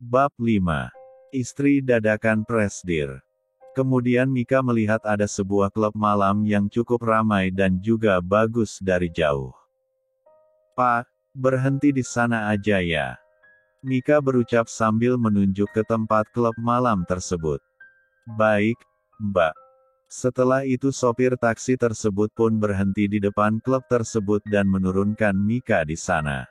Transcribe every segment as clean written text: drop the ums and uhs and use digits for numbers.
Bab 5. Istri dadakan presidir. Kemudian Mika melihat ada sebuah klub malam yang cukup ramai dan juga bagus dari jauh. "Pak, berhenti di sana aja ya," Mika berucap sambil menunjuk ke tempat klub malam tersebut. "Baik, Mbak." Setelah itu sopir taksi tersebut pun berhenti di depan klub tersebut dan menurunkan Mika di sana.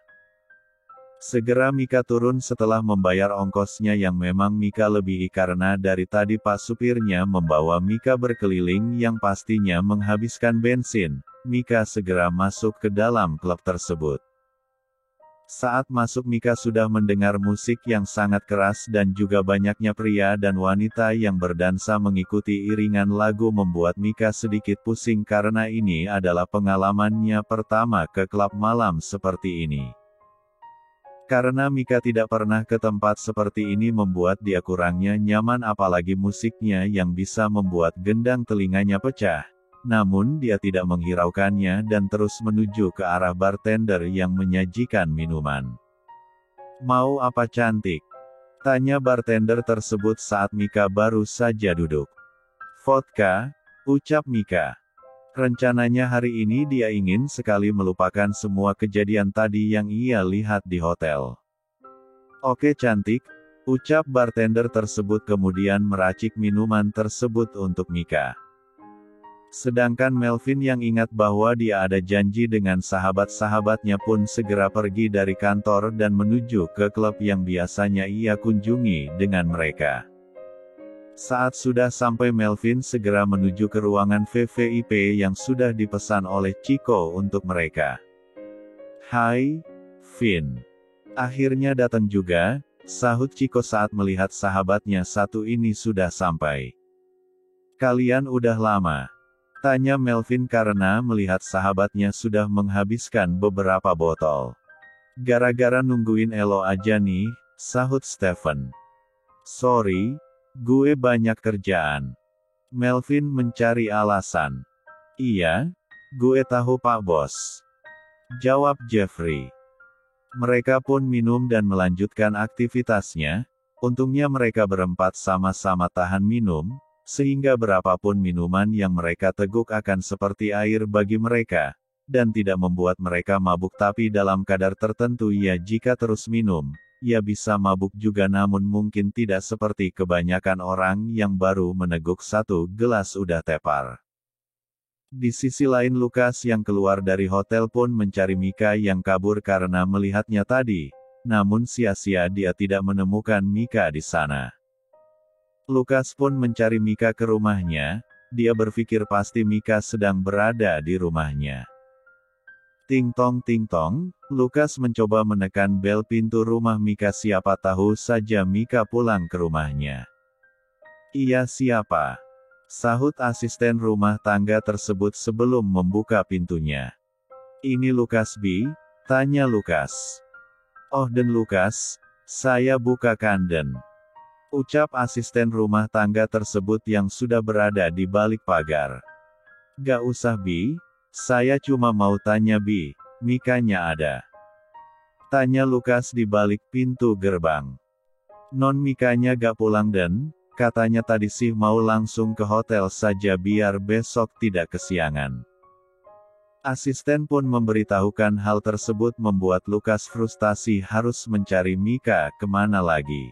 Segera Mika turun setelah membayar ongkosnya yang memang Mika lebihi karena dari tadi Pak supirnya membawa Mika berkeliling yang pastinya menghabiskan bensin. Mika segera masuk ke dalam klub tersebut. Saat masuk Mika sudah mendengar musik yang sangat keras dan juga banyaknya pria dan wanita yang berdansa mengikuti iringan lagu membuat Mika sedikit pusing karena ini adalah pengalamannya pertama ke klub malam seperti ini. Karena Mika tidak pernah ke tempat seperti ini membuat dia kurangnya nyaman apalagi musiknya yang bisa membuat gendang telinganya pecah. Namun dia tidak menghiraukannya dan terus menuju ke arah bartender yang menyajikan minuman. "Mau apa cantik?" tanya bartender tersebut saat Mika baru saja duduk. "Vodka," ucap Mika. Rencananya hari ini dia ingin sekali melupakan semua kejadian tadi yang ia lihat di hotel. "Oke cantik," ucap bartender tersebut kemudian meracik minuman tersebut untuk Mika. Sedangkan Melvin yang ingat bahwa dia ada janji dengan sahabat-sahabatnya pun segera pergi dari kantor dan menuju ke klub yang biasanya ia kunjungi dengan mereka. Saat sudah sampai Melvin segera menuju ke ruangan VVIP yang sudah dipesan oleh Chico untuk mereka. "Hai, Vin. Akhirnya datang juga," sahut Chico saat melihat sahabatnya satu ini sudah sampai. "Kalian udah lama?" tanya Melvin karena melihat sahabatnya sudah menghabiskan beberapa botol. "Gara-gara nungguin Elo aja nih," sahut Stephen. "Sorry, gue banyak kerjaan." Melvin mencari alasan. "Iya, gue tahu Pak Bos," jawab Jeffrey. Mereka pun minum dan melanjutkan aktivitasnya. Untungnya mereka berempat sama-sama tahan minum, sehingga berapapun minuman yang mereka teguk akan seperti air bagi mereka, dan tidak membuat mereka mabuk tapi dalam kadar tertentu ya jika terus minum, ya bisa mabuk juga namun mungkin tidak seperti kebanyakan orang yang baru meneguk satu gelas udah tepar. Di sisi lain Lukas yang keluar dari hotel pun mencari Mika yang kabur karena melihatnya tadi, namun sia-sia dia tidak menemukan Mika di sana. Lukas pun mencari Mika ke rumahnya, dia berpikir pasti Mika sedang berada di rumahnya. Ting tong, Lukas mencoba menekan bel pintu rumah Mika siapa tahu saja Mika pulang ke rumahnya. "Iya siapa?" sahut asisten rumah tangga tersebut sebelum membuka pintunya. "Ini Lukas B?" tanya Lukas. "Oh den Lukas, saya bukakan den," ucap asisten rumah tangga tersebut yang sudah berada di balik pagar. "Gak usah Bi, saya cuma mau tanya Bi, Mikanya ada?" tanya Lukas di balik pintu gerbang. "Non Mikanya gak pulang den, katanya tadi sih mau langsung ke hotel saja biar besok tidak kesiangan." Asisten pun memberitahukan hal tersebut membuat Lukas frustasi harus mencari Mika kemana lagi.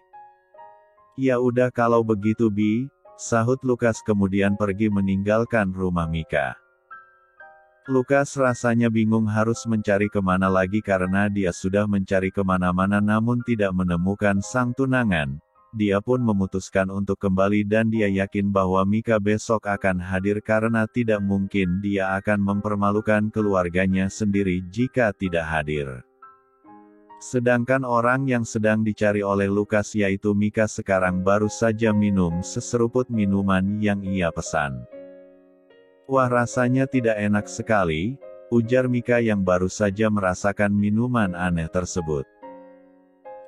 "Ya udah kalau begitu Bi," sahut Lukas kemudian pergi meninggalkan rumah Mika. Lukas rasanya bingung harus mencari kemana lagi karena dia sudah mencari kemana-mana namun tidak menemukan sang tunangan. Dia pun memutuskan untuk kembali dan dia yakin bahwa Mika besok akan hadir karena tidak mungkin dia akan mempermalukan keluarganya sendiri jika tidak hadir. Sedangkan orang yang sedang dicari oleh Lukas yaitu Mika sekarang baru saja minum seseruput minuman yang ia pesan. "Wah rasanya tidak enak sekali," ujar Mika yang baru saja merasakan minuman aneh tersebut.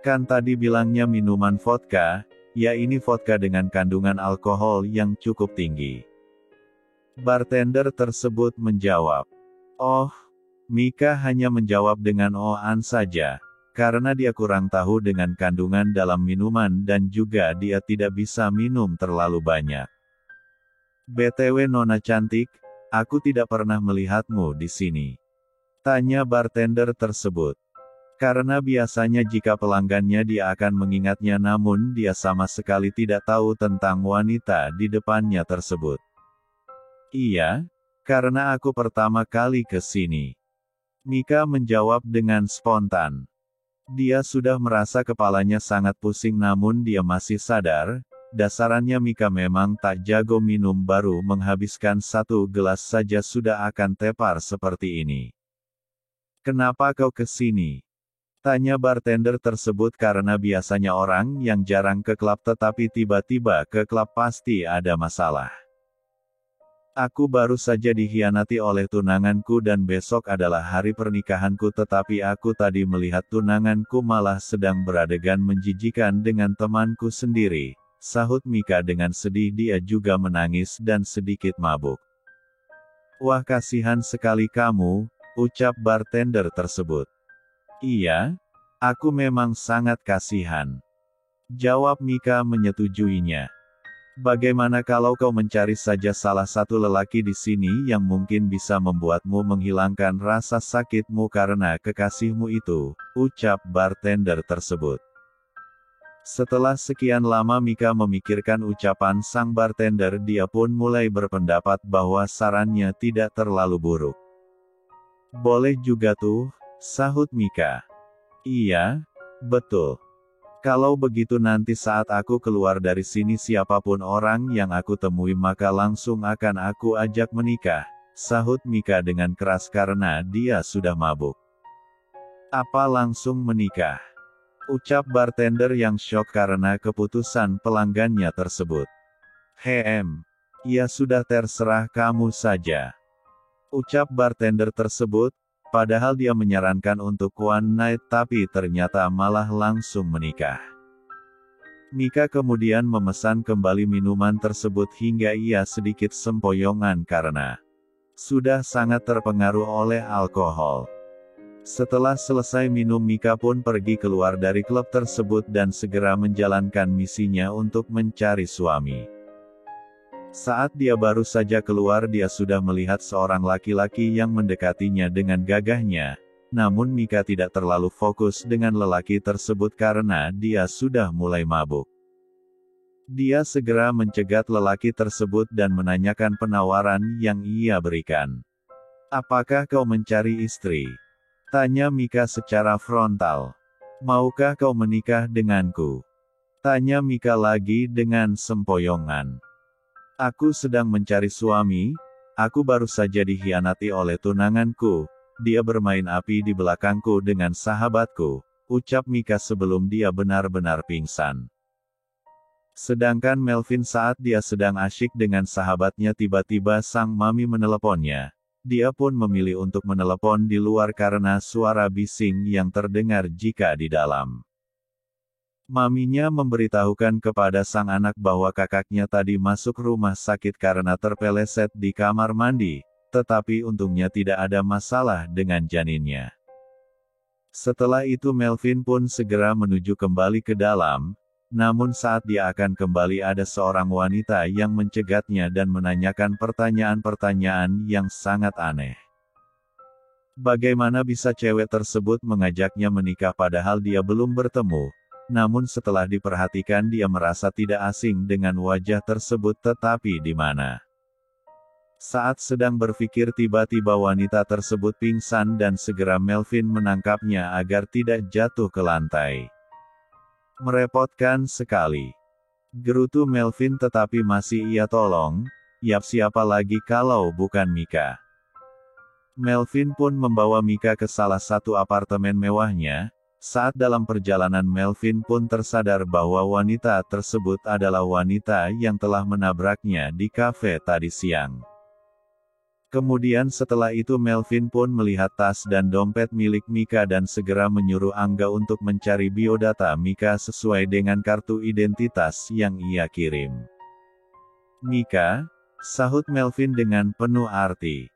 "Kan tadi bilangnya minuman vodka, ya ini vodka dengan kandungan alkohol yang cukup tinggi." Bartender tersebut menjawab. "Oh," Mika hanya menjawab dengan "oh-an" saja. karena dia kurang tahu dengan kandungan dalam minuman dan juga dia tidak bisa minum terlalu banyak. BTW Nona cantik, aku tidak pernah melihatmu di sini. Tanya bartender tersebut. Karena biasanya jika pelanggannya dia akan mengingatnya namun dia sama sekali tidak tahu tentang wanita di depannya tersebut. Iya, karena aku pertama kali ke sini. Mika menjawab dengan spontan. Dia sudah merasa kepalanya sangat pusing namun dia masih sadar, dasarannya Mika memang tak jago minum baru menghabiskan 1 gelas saja sudah akan tepar seperti ini. Kenapa kau ke sini? Tanya bartender tersebut karena biasanya orang yang jarang ke klub tetapi tiba-tiba ke klub pasti ada masalah. Aku baru saja dikhianati oleh tunanganku dan besok adalah hari pernikahanku tetapi aku tadi melihat tunanganku malah sedang beradegan menjijikan dengan temanku sendiri, sahut Mika dengan sedih dia juga menangis dan sedikit mabuk. Wah kasihan sekali kamu, ucap bartender tersebut. Iya, aku memang sangat kasihan. Jawab Mika menyetujuinya. Bagaimana kalau kau mencari saja salah satu lelaki di sini yang mungkin bisa membuatmu menghilangkan rasa sakitmu karena kekasihmu itu, ucap bartender tersebut. Setelah sekian lama Mika memikirkan ucapan sang bartender dia pun mulai berpendapat bahwa sarannya tidak terlalu buruk. Boleh juga tuh, sahut Mika. Iya, betul. Kalau begitu nanti saat aku keluar dari sini siapapun orang yang aku temui maka langsung akan aku ajak menikah, sahut Mika dengan keras karena dia sudah mabuk. Apa langsung menikah? Ucap bartender yang syok karena keputusan pelanggannya tersebut. Ya sudah terserah kamu saja. Ucap bartender tersebut. Padahal dia menyarankan untuk one night tapi ternyata malah langsung menikah. Mika kemudian memesan kembali minuman tersebut hingga ia sedikit sempoyongan karena sudah sangat terpengaruh oleh alkohol. Setelah selesai minum Mika pun pergi keluar dari klub tersebut dan segera menjalankan misinya untuk mencari suami. Saat dia baru saja keluar dia sudah melihat seorang laki-laki yang mendekatinya dengan gagahnya, namun Mika tidak terlalu fokus dengan lelaki tersebut karena dia sudah mulai mabuk. Dia segera mencegat lelaki tersebut dan menanyakan penawaran yang ia berikan. Apakah kau mencari istri? Tanya Mika secara frontal. Maukah kau menikah denganku? Tanya Mika lagi dengan sempoyongan. Aku sedang mencari suami, aku baru saja dikhianati oleh tunanganku, dia bermain api di belakangku dengan sahabatku, ucap Mika sebelum dia benar-benar pingsan. Sedangkan Melvin saat dia sedang asyik dengan sahabatnya tiba-tiba sang mami meneleponnya. Dia pun memilih untuk menelepon di luar karena suara bising yang terdengar jika di dalam. Maminya memberitahukan kepada sang anak bahwa kakaknya tadi masuk rumah sakit karena terpeleset di kamar mandi, tetapi untungnya tidak ada masalah dengan janinnya. Setelah itu Melvin pun segera menuju kembali ke dalam, namun saat dia akan kembali ada seorang wanita yang mencegatnya dan menanyakan pertanyaan-pertanyaan yang sangat aneh. Bagaimana bisa cewek tersebut mengajaknya menikah padahal dia belum bertemu? Namun setelah diperhatikan dia merasa tidak asing dengan wajah tersebut tetapi di mana. Saat sedang berpikir tiba-tiba wanita tersebut pingsan dan segera Melvin menangkapnya agar tidak jatuh ke lantai. Merepotkan sekali. Gerutu Melvin tetapi masih ia tolong, yap siapa lagi kalau bukan Mika. Melvin pun membawa Mika ke salah satu apartemen mewahnya. Saat dalam perjalanan Melvin pun tersadar bahwa wanita tersebut adalah wanita yang telah menabraknya di kafe tadi siang. Kemudian setelah itu Melvin pun melihat tas dan dompet milik Mika dan segera menyuruh Angga untuk mencari biodata Mika sesuai dengan kartu identitas yang ia kirim. Mika, sahut Melvin dengan penuh arti.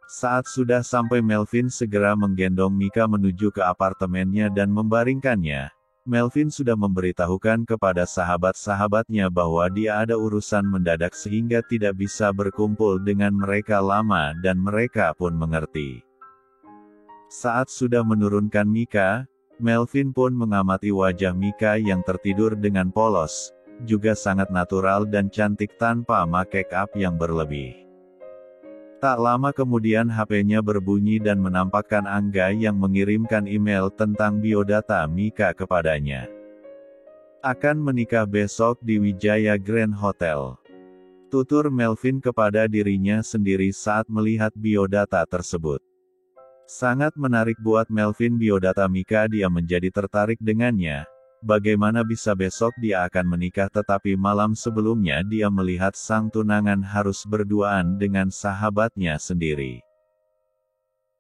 Saat sudah sampai, Melvin segera menggendong Mika menuju ke apartemennya dan membaringkannya. Melvin sudah memberitahukan kepada sahabat-sahabatnya bahwa dia ada urusan mendadak sehingga tidak bisa berkumpul dengan mereka lama dan mereka pun mengerti. Saat sudah menurunkan Mika, Melvin pun mengamati wajah Mika yang tertidur dengan polos, juga sangat natural dan cantik tanpa make up yang berlebih. Tak lama kemudian HP-nya berbunyi dan menampakkan Angga yang mengirimkan email tentang biodata Mika kepadanya. Akan menikah besok di Wijaya Grand Hotel. Tutur Melvin kepada dirinya sendiri saat melihat biodata tersebut. Sangat menarik buat Melvin biodata Mika, dia menjadi tertarik dengannya. Bagaimana bisa besok dia akan menikah, tetapi malam sebelumnya dia melihat sang tunangan harus berduaan dengan sahabatnya sendiri.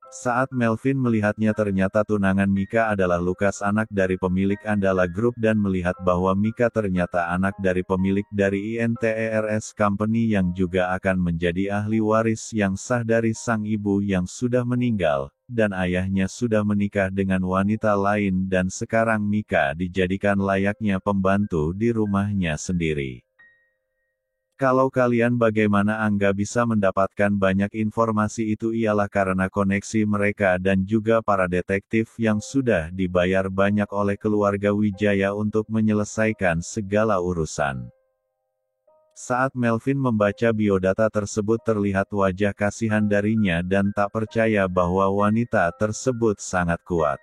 Saat Melvin melihatnya, ternyata tunangan Mika adalah Lukas, anak dari pemilik Andala Group, dan melihat bahwa Mika ternyata anak dari pemilik dari INTERS Company yang juga akan menjadi ahli waris yang sah dari sang ibu yang sudah meninggal, dan ayahnya sudah menikah dengan wanita lain dan sekarang Mika dijadikan layaknya pembantu di rumahnya sendiri. Kalau kalian bagaimana Angga bisa mendapatkan banyak informasi itu ialah karena koneksi mereka dan juga para detektif yang sudah dibayar banyak oleh keluarga Wijaya untuk menyelesaikan segala urusan. Saat Melvin membaca biodata tersebut, terlihat wajah kasihan darinya dan tak percaya bahwa wanita tersebut sangat kuat.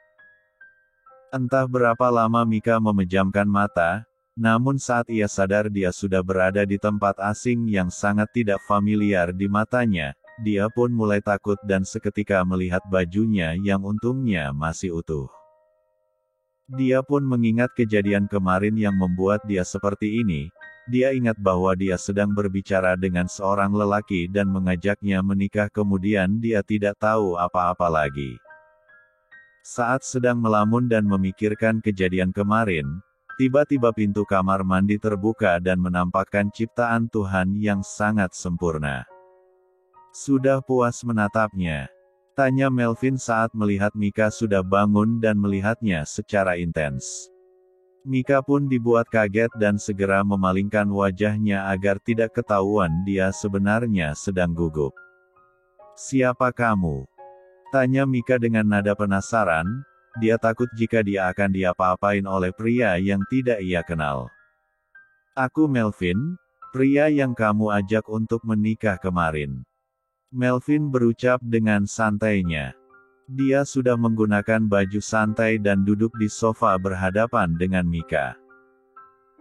Entah berapa lama Mika memejamkan mata, namun saat ia sadar dia sudah berada di tempat asing yang sangat tidak familiar di matanya, dia pun mulai takut dan seketika melihat bajunya yang untungnya masih utuh. Dia pun mengingat kejadian kemarin yang membuat dia seperti ini. Dia ingat bahwa dia sedang berbicara dengan seorang lelaki dan mengajaknya menikah, kemudian dia tidak tahu apa-apa lagi. Saat sedang melamun dan memikirkan kejadian kemarin, tiba-tiba pintu kamar mandi terbuka dan menampakkan ciptaan Tuhan yang sangat sempurna. Sudah puas menatapnya? Tanya Melvin saat melihat Mika sudah bangun dan melihatnya secara intens. Mika pun dibuat kaget dan segera memalingkan wajahnya agar tidak ketahuan dia sebenarnya sedang gugup. "Siapa kamu?" tanya Mika dengan nada penasaran. Dia takut jika dia akan diapa-apain oleh pria yang tidak ia kenal. "Aku Melvin, pria yang kamu ajak untuk menikah kemarin." Melvin berucap dengan santainya. Dia sudah menggunakan baju santai dan duduk di sofa berhadapan dengan Mika.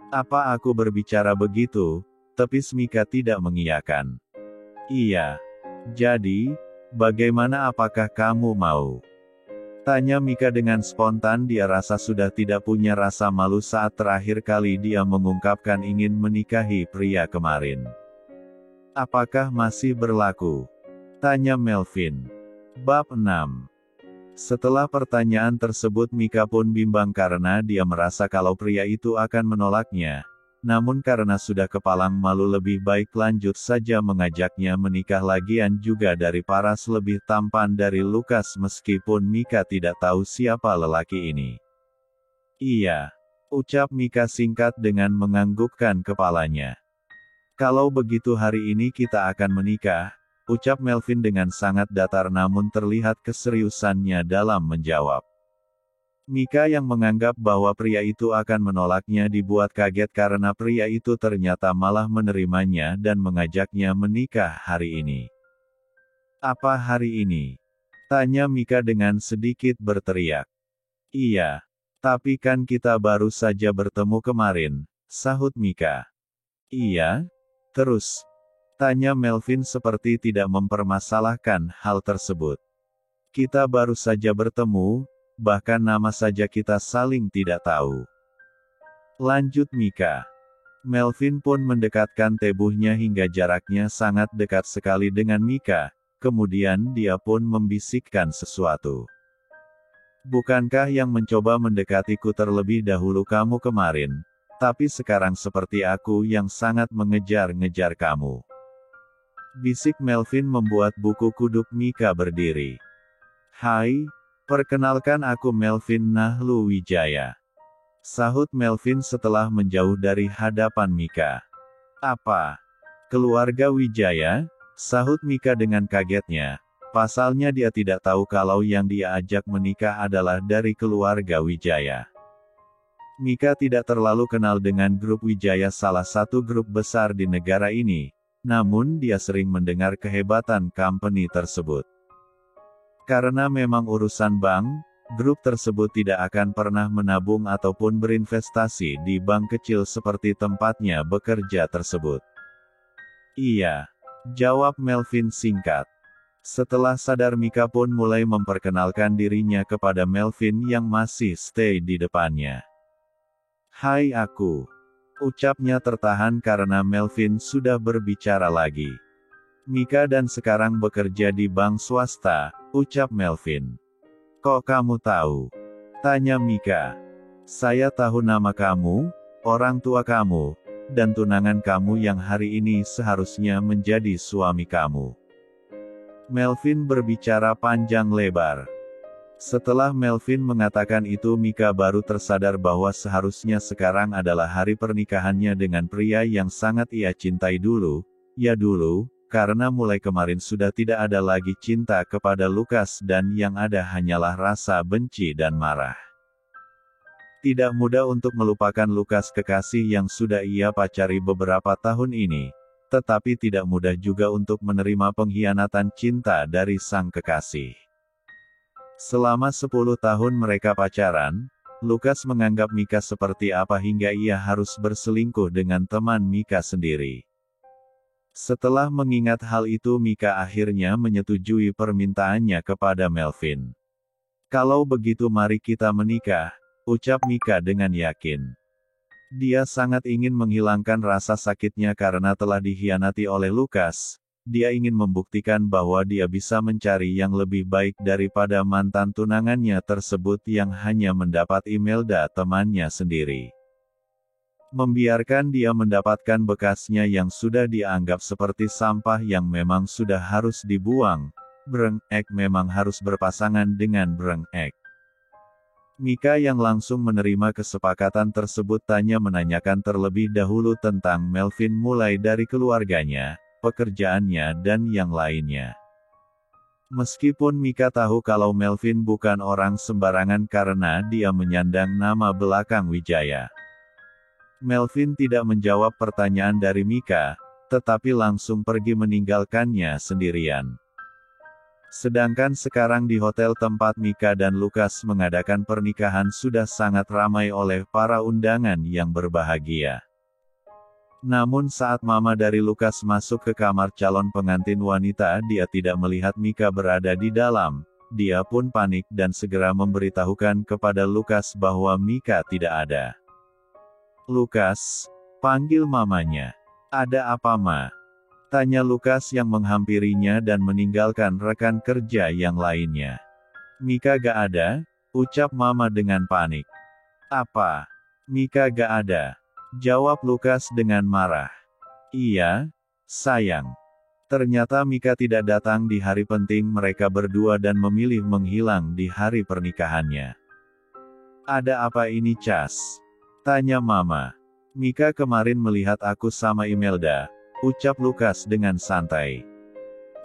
"Apa aku berbicara begitu?" tepis Mika tidak mengiyakan. "Iya. Jadi, bagaimana, apakah kamu mau?" tanya Mika dengan spontan. Dia rasa sudah tidak punya rasa malu saat terakhir kali dia mengungkapkan ingin menikahi pria kemarin. "Apakah masih berlaku?" tanya Melvin. Bab 6. Setelah pertanyaan tersebut, Mika pun bimbang karena dia merasa kalau pria itu akan menolaknya. Namun karena sudah kepalang malu, lebih baik lanjut saja mengajaknya menikah. Lagian juga dari paras lebih tampan dari Lukas, meskipun Mika tidak tahu siapa lelaki ini. "Iya," ucap Mika singkat dengan menganggukkan kepalanya. "Kalau begitu hari ini kita akan menikah," ucap Melvin dengan sangat datar, namun terlihat keseriusannya dalam menjawab. Mika yang menganggap bahwa pria itu akan menolaknya dibuat kaget karena pria itu ternyata malah menerimanya dan mengajaknya menikah hari ini. "Apa hari ini?" tanya Mika dengan sedikit berteriak. "Iya. Tapi kan kita baru saja bertemu kemarin," sahut Mika. "Iya? Terus?" tanya Melvin seperti tidak mempermasalahkan hal tersebut. "Kita baru saja bertemu, bahkan nama saja kita saling tidak tahu," lanjut Mika. Melvin pun mendekatkan tubuhnya hingga jaraknya sangat dekat sekali dengan Mika, kemudian dia pun membisikkan sesuatu. "Bukankah yang mencoba mendekatiku terlebih dahulu kamu kemarin? Tapi sekarang seperti aku yang sangat mengejar-ngejar kamu." Bisik Melvin membuat buku kuduk Mika berdiri. Hai, perkenalkan aku Melvin Nahlu Wijaya. Sahut Melvin setelah menjauh dari hadapan Mika. Apa? Keluarga Wijaya? Sahut Mika dengan kagetnya. Pasalnya dia tidak tahu kalau yang dia ajak menikah adalah dari keluarga Wijaya. Mika tidak terlalu kenal dengan grup Wijaya, salah satu grup besar di negara ini. Namun dia sering mendengar kehebatan company tersebut. Karena memang urusan bank, grup tersebut tidak akan pernah menabung ataupun berinvestasi di bank kecil seperti tempatnya bekerja tersebut. Iya, jawab Melvin singkat. Setelah sadar Mika pun mulai memperkenalkan dirinya kepada Melvin yang masih stay di depannya. Hai aku. Ucapnya tertahan karena Melvin sudah berbicara lagi. Mika dan sekarang bekerja di bank swasta, ucap Melvin. Kok kamu tahu? Tanya Mika. Saya tahu nama kamu, orang tua kamu, dan tunangan kamu yang hari ini seharusnya menjadi suami kamu. Melvin berbicara panjang lebar. Setelah Melvin mengatakan itu, Mika baru tersadar bahwa seharusnya sekarang adalah hari pernikahannya dengan pria yang sangat ia cintai dulu. Ya dulu, karena mulai kemarin sudah tidak ada lagi cinta kepada Lukas dan yang ada hanyalah rasa benci dan marah. Tidak mudah untuk melupakan Lukas, kekasih yang sudah ia pacari beberapa tahun ini. Tetapi tidak mudah juga untuk menerima pengkhianatan cinta dari sang kekasih. Selama 10 tahun mereka pacaran, Lukas menganggap Mika seperti apa hingga ia harus berselingkuh dengan teman Mika sendiri. Setelah mengingat hal itu, Mika akhirnya menyetujui permintaannya kepada Melvin. Kalau begitu mari kita menikah, ucap Mika dengan yakin. Dia sangat ingin menghilangkan rasa sakitnya karena telah dikhianati oleh Lukas. Dia ingin membuktikan bahwa dia bisa mencari yang lebih baik daripada mantan tunangannya tersebut yang hanya mendapat Imelda temannya sendiri. Membiarkan dia mendapatkan bekasnya yang sudah dianggap seperti sampah yang memang sudah harus dibuang. Brengek memang harus berpasangan dengan brengek. Mika yang langsung menerima kesepakatan tersebut tanya menanyakan terlebih dahulu tentang Melvin mulai dari keluarganya, pekerjaannya dan yang lainnya. Meskipun Mika tahu kalau Melvin bukan orang sembarangan karena dia menyandang nama belakang Wijaya. Melvin tidak menjawab pertanyaan dari Mika, tetapi langsung pergi meninggalkannya sendirian. Sedangkan sekarang di hotel tempat Mika dan Lukas mengadakan pernikahan sudah sangat ramai oleh para undangan yang berbahagia. Namun saat mama dari Lukas masuk ke kamar calon pengantin wanita, dia tidak melihat Mika berada di dalam. Dia pun panik dan segera memberitahukan kepada Lukas bahwa Mika tidak ada. Lukas, panggil mamanya. Ada apa ma? Tanya Lukas yang menghampirinya dan meninggalkan rekan kerja yang lainnya. Mika gak ada, ucap mama dengan panik. Apa? Mika gak ada. Jawab Lukas dengan marah. Iya, sayang. Ternyata Mika tidak datang di hari penting mereka berdua dan memilih menghilang di hari pernikahannya. Ada apa ini Cas? Tanya mama. Mika kemarin melihat aku sama Imelda, ucap Lukas dengan santai.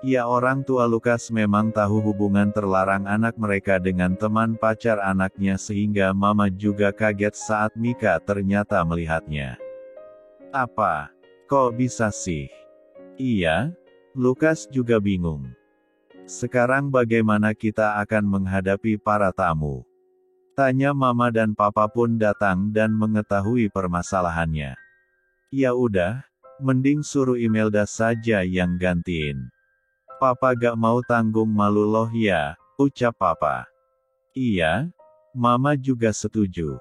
Ya, orang tua Lukas memang tahu hubungan terlarang anak mereka dengan teman pacar anaknya sehingga mama juga kaget saat Mika ternyata melihatnya. Apa? Kok bisa sih? Iya, Lukas juga bingung. Sekarang bagaimana kita akan menghadapi para tamu? Tanya mama dan papa pun datang dan mengetahui permasalahannya. Ya udah, mending suruh Imelda saja yang gantiin. Papa gak mau tanggung malu loh ya, ucap papa. Iya, mama juga setuju.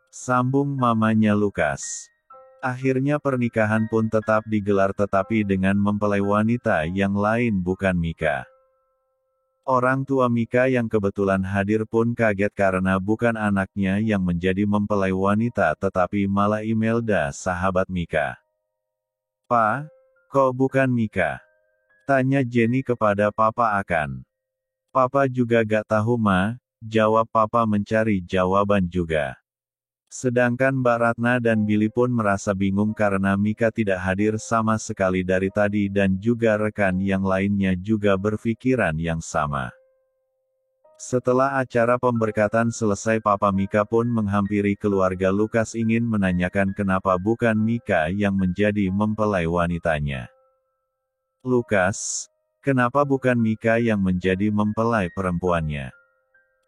Sambung mamanya Lukas. Akhirnya pernikahan pun tetap digelar tetapi dengan mempelai wanita yang lain bukan Mika. Orang tua Mika yang kebetulan hadir pun kaget karena bukan anaknya yang menjadi mempelai wanita tetapi malah Imelda sahabat Mika. Pa, kok bukan Mika? Tanya Jenny kepada Papa akan. Papa juga gak tahu Ma, jawab Papa mencari jawaban juga. Sedangkan Mbak Ratna dan Billy pun merasa bingung karena Mika tidak hadir sama sekali dari tadi dan juga rekan yang lainnya juga berpikiran yang sama. Setelah acara pemberkatan selesai Papa Mika pun menghampiri keluarga Lukas ingin menanyakan kenapa bukan Mika yang menjadi mempelai wanitanya. Lukas, kenapa bukan Mika yang menjadi mempelai perempuannya?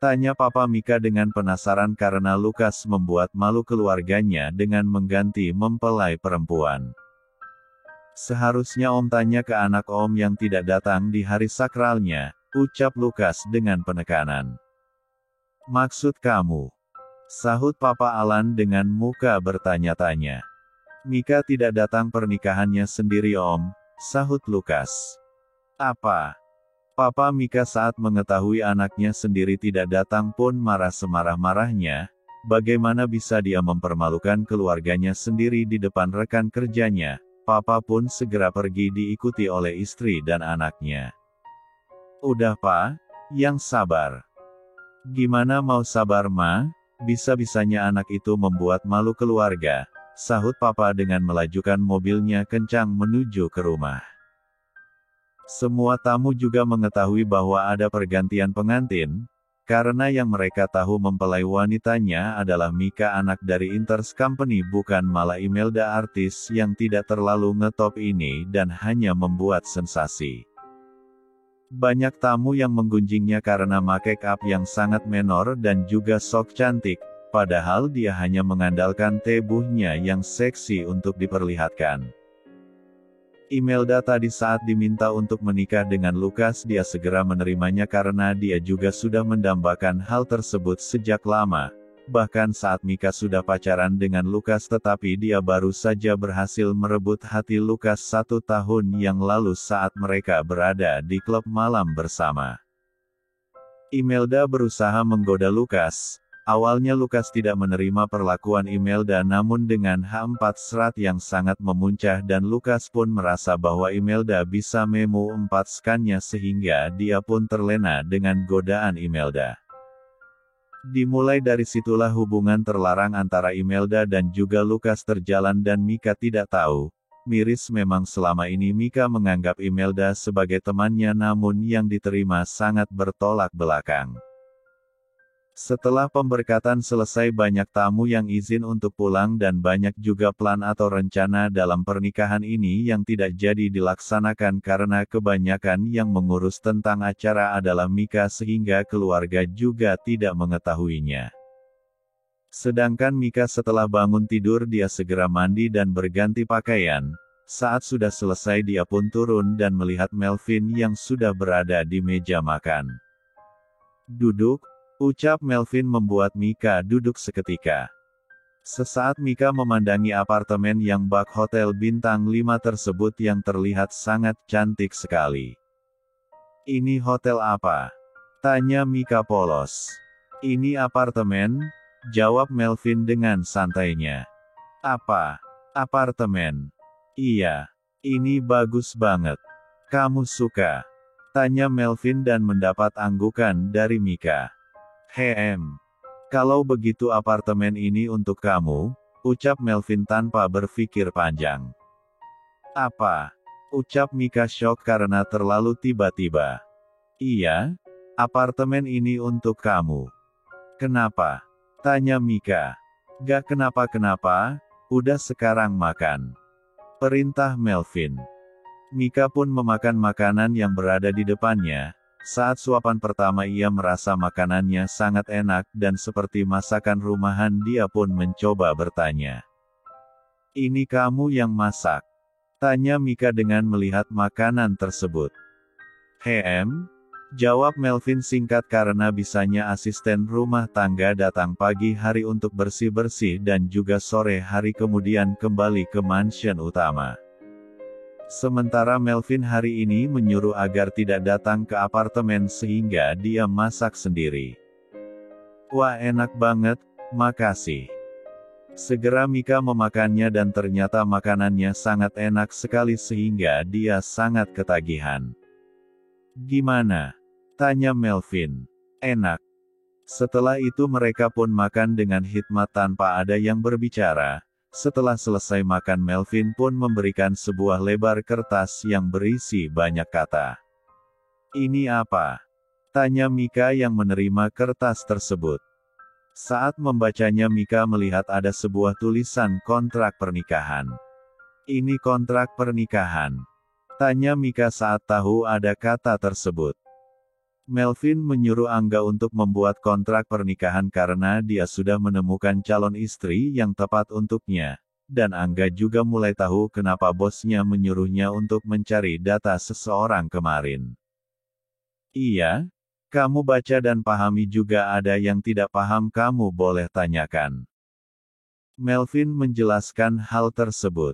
Tanya Papa Mika dengan penasaran karena Lukas membuat malu keluarganya dengan mengganti mempelai perempuan. Seharusnya Om tanya ke anak Om yang tidak datang di hari sakralnya, ucap Lukas dengan penekanan. Maksud kamu? Sahut Papa Alan dengan muka bertanya-tanya. Mika tidak datang pernikahannya sendiri Om, sahut Lukas. Apa? Papa Mika saat mengetahui anaknya sendiri tidak datang pun marah semarah-marahnya, bagaimana bisa dia mempermalukan keluarganya sendiri di depan rekan kerjanya. Papa pun segera pergi diikuti oleh istri dan anaknya. Udah Pak, yang sabar. Gimana mau sabar Ma? Bisa-bisanya anak itu membuat malu keluarga, sahut Papa dengan melajukan mobilnya kencang menuju ke rumah. Semua tamu juga mengetahui bahwa ada pergantian pengantin, karena yang mereka tahu mempelai wanitanya adalah Mika anak dari Inters Company bukan malah Imelda artis yang tidak terlalu ngetop ini dan hanya membuat sensasi. Banyak tamu yang menggunjingnya karena make up yang sangat menor dan juga sok cantik, padahal dia hanya mengandalkan tubuhnya yang seksi untuk diperlihatkan. Imelda tadi saat diminta untuk menikah dengan Lukas dia segera menerimanya karena dia juga sudah mendambakan hal tersebut sejak lama. Bahkan saat Mika sudah pacaran dengan Lukas tetapi dia baru saja berhasil merebut hati Lukas 1 tahun yang lalu saat mereka berada di klub malam bersama. Imelda berusaha menggoda Lukas. Awalnya Lukas tidak menerima perlakuan Imelda namun dengan H4 serat yang sangat memuncah dan Lukas pun merasa bahwa Imelda bisa memo 4 skannya sehingga dia pun terlena dengan godaan Imelda. Dimulai dari situlah hubungan terlarang antara Imelda dan juga Lukas terjalan dan Mika tidak tahu. Miris memang selama ini Mika menganggap Imelda sebagai temannya namun yang diterima sangat bertolak belakang. Setelah pemberkatan selesai banyak tamu yang izin untuk pulang dan banyak juga plan atau rencana dalam pernikahan ini yang tidak jadi dilaksanakan karena kebanyakan yang mengurus tentang acara adalah Mika sehingga keluarga juga tidak mengetahuinya. Sedangkan Mika setelah bangun tidur dia segera mandi dan berganti pakaian. Saat sudah selesai dia pun turun dan melihat Melvin yang sudah berada di meja makan. Duduk. Ucap Melvin membuat Mika duduk seketika. Sesaat Mika memandangi apartemen yang bak hotel bintang 5 tersebut yang terlihat sangat cantik sekali. Ini hotel apa? Tanya Mika polos. Ini apartemen, jawab Melvin dengan santainya. Apa? Apartemen? Iya. Ini bagus banget. Kamu suka? Tanya Melvin dan mendapat anggukan dari Mika. Kalau begitu apartemen ini untuk kamu, ucap Melvin tanpa berpikir panjang. Apa? Ucap Mika syok karena terlalu tiba-tiba. Iya, apartemen ini untuk kamu. Kenapa? Tanya Mika. Gak kenapa-kenapa, udah sekarang makan. Perintah Melvin. Mika pun memakan makanan yang berada di depannya. Saat suapan pertama ia merasa makanannya sangat enak dan seperti masakan rumahan dia pun mencoba bertanya. Ini kamu yang masak? Tanya Mika dengan melihat makanan tersebut. Jawab Melvin singkat karena bisanya asisten rumah tangga datang pagi hari untuk bersih-bersih dan juga sore hari kemudian kembali ke mansion utama. Sementara Melvin hari ini menyuruh agar tidak datang ke apartemen sehingga dia masak sendiri. Wah enak banget, makasih. Segera Mika memakannya dan ternyata makanannya sangat enak sekali sehingga dia sangat ketagihan. Gimana? Tanya Melvin. Enak. Setelah itu mereka pun makan dengan hikmat tanpa ada yang berbicara. Setelah selesai makan Melvin pun memberikan sebuah lebar kertas yang berisi banyak kata. Ini apa? Tanya Mika yang menerima kertas tersebut. Saat membacanya Mika melihat ada sebuah tulisan kontrak pernikahan. Ini kontrak pernikahan? Tanya Mika saat tahu ada kata tersebut. Melvin menyuruh Angga untuk membuat kontrak pernikahan karena dia sudah menemukan calon istri yang tepat untuknya. Dan Angga juga mulai tahu kenapa bosnya menyuruhnya untuk mencari data seseorang kemarin. Iya? Kamu baca dan pahami juga, ada yang tidak paham kamu boleh tanyakan. Melvin menjelaskan hal tersebut.